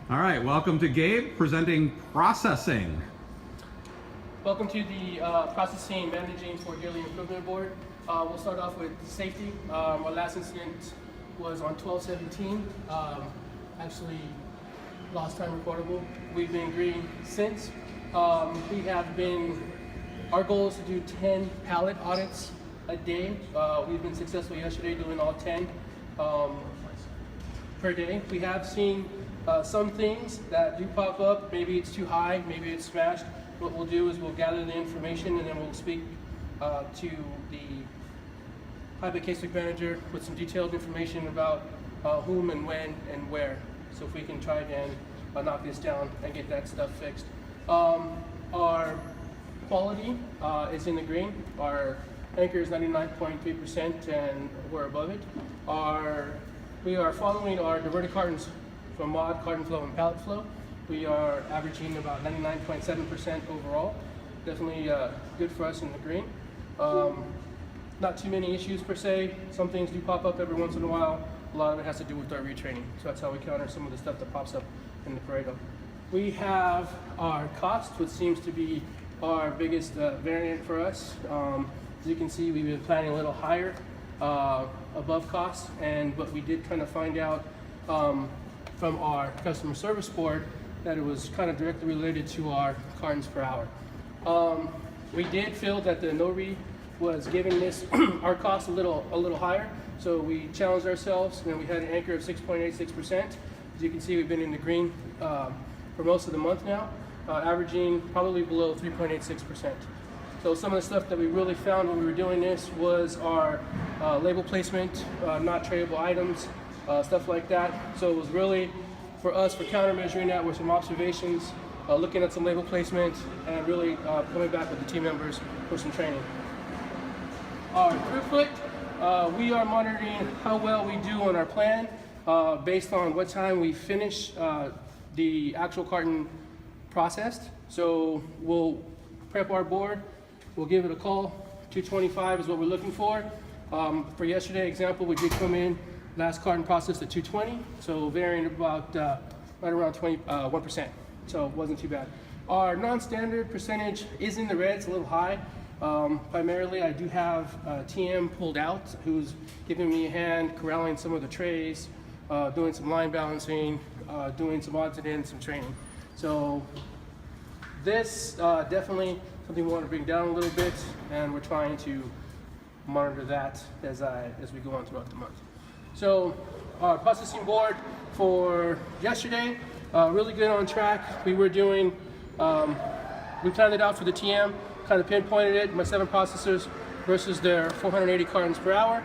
All right, welcome to Gabe presenting processing. Welcome to the Processing Managing for Daily Improvement Board. We'll start off with safety. Our last incident was on 12/17. Actually, lost time reportable. We've been green since. Our goal is to do 10 pallet audits a day. We've been successful yesterday doing all 10 per day. We have seen some things that do pop up. Maybe it's too high, maybe it's smashed. What we'll do is we'll gather the information and then we'll speak to the high-bay case manager with some detailed information about whom and when and where. So if we can try and knock this down and get that stuff fixed. Our quality is in the green. Our anchor is 99.3% and we're above it. We are following our diverted cartons from mod, carton flow, and pallet flow. We are averaging about 99.7% overall. Definitely good for us in the green. Not too many issues per se. Some things do pop up every once in a while. A lot of it has to do with our retraining. So that's how we counter some of the stuff that pops up in the Pareto. We have our cost, which seems to be our biggest variant for us. As you can see, we've been planning a little higher above cost, but we did kind of find out from our customer service board that it was kind of directly related to our cartons per hour. We did feel that the no-read was giving this our cost a little higher, so we challenged ourselves and we had an anchor of 6.86%. As you can see, we've been in the green for most of the month now, averaging probably below 3.86%. So some of the stuff that we really found when we were doing this was our label placement, not tradable items, stuff like that. So it was really for us, for countermeasuring that, with some observations, looking at some label placement, and really coming back with the team members for some training. Our throughput, we are monitoring how well we do on our plan based on what time we finish the actual carton processed. So we'll prep our board, we'll give it a call. 225 is what we're looking for. For yesterday example, we did come in last carton processed at 220, so varying about right around 1%, so it wasn't too bad. Our non-standard percentage is in the red, it's a little high. Primarily, I do have TM pulled out, who's giving me a hand, corralling some of the trays, doing some line balancing, doing some odds and ends, some training. So this definitely something we want to bring down a little bit, and we're trying to monitor that as we go on throughout the month. So our processing board for yesterday, really good on track. We were doing, we planned it out for the TM, kind of pinpointed it, my 7 processors versus their 480 cartons per hour.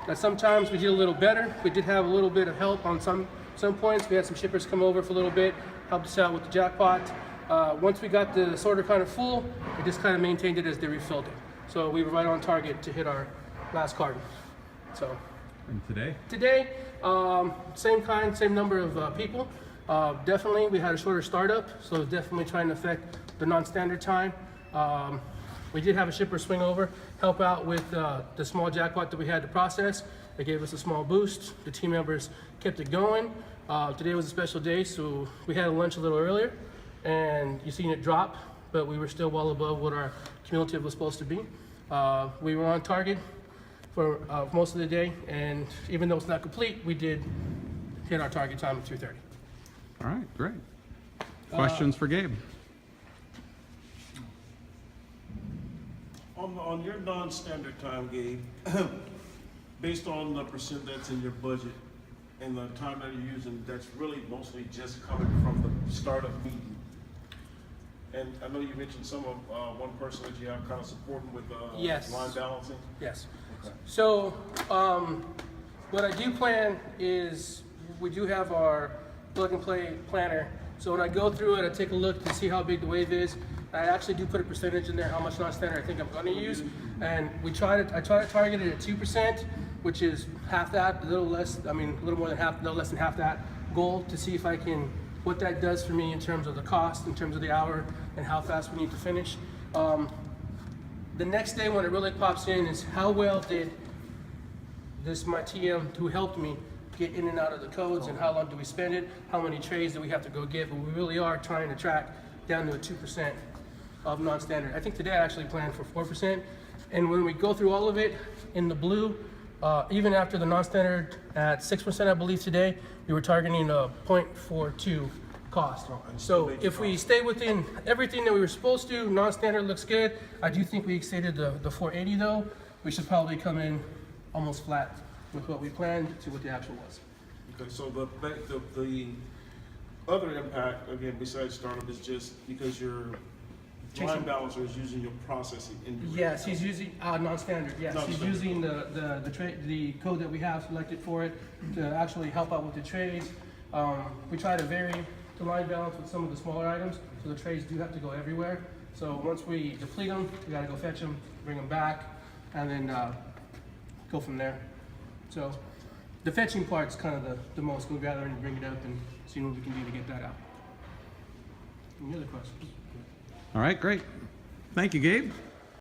That sometimes we did a little better. We did have a little bit of help on some points. We had some shippers come over for a little bit, helped us out with the jackpot. Once we got the sorter kind of full, we just kind of maintained it as they refilled it. So we were right on target to hit our last carton. So. And today? Today, same number of people. Definitely, we had a shorter startup, so definitely trying to affect the non-standard time. We did have a shipper swing over, help out with the small jackpot that we had to process. They gave us a small boost. The team members kept it going. Today was a special day, so we had a lunch a little earlier, and you've seen it drop, but we were still well above what our cumulative was supposed to be. We were on target for most of the day, and even though it's not complete, we did hit our target time of 2:30. All right, great. Questions for Gabe? On your non-standard time, Gabe, based on the percent that's in your budget and the time that you're using, that's really mostly just coming from the startup meeting. And I know you mentioned some of one person that you have kind of supporting with Yes. line balancing. Yes. Okay. So what I do plan is we do have our plug and play planner. So when I go through it, I take a look to see how big the wave is. I actually do put a percentage in there, how much non-standard I think I'm going to use, and I try to target it at 2%, which is half that, a little less. I mean, a little more than half, no less than half that goal, to see if I can, what that does for me in terms of the cost, in terms of the hour, and how fast we need to finish. The next day when it really pops in is how well did my TM who helped me get in and out of the codes and how long do we spend it, how many trays do we have to go get, but we really are trying to track down to a 2% of non-standard. I think today I actually planned for 4%, and when we go through all of it in the blue, even after the non-standard at 6%, I believe today, we were targeting a 0.42 cost. So if we stay within everything that we were supposed to, non-standard looks good. I do think we exceeded the 480 though. We should probably come in almost flat with what we planned to what the actual was. Okay, so the other impact, again, besides startup, is just because your line balancer is using your processing in. Yes, he's using non-standard. Yes, he's using the code that we have selected for it to actually help out with the trays. We try to vary the line balance with some of the smaller items, so the trays do have to go everywhere. So once we deplete them, we got to go fetch them, bring them back, and then go from there. So the fetching part's kind of the most. We'll gather and bring it up and see what we can do to get that out. Any other questions? All right, great. Thank you, Gabe.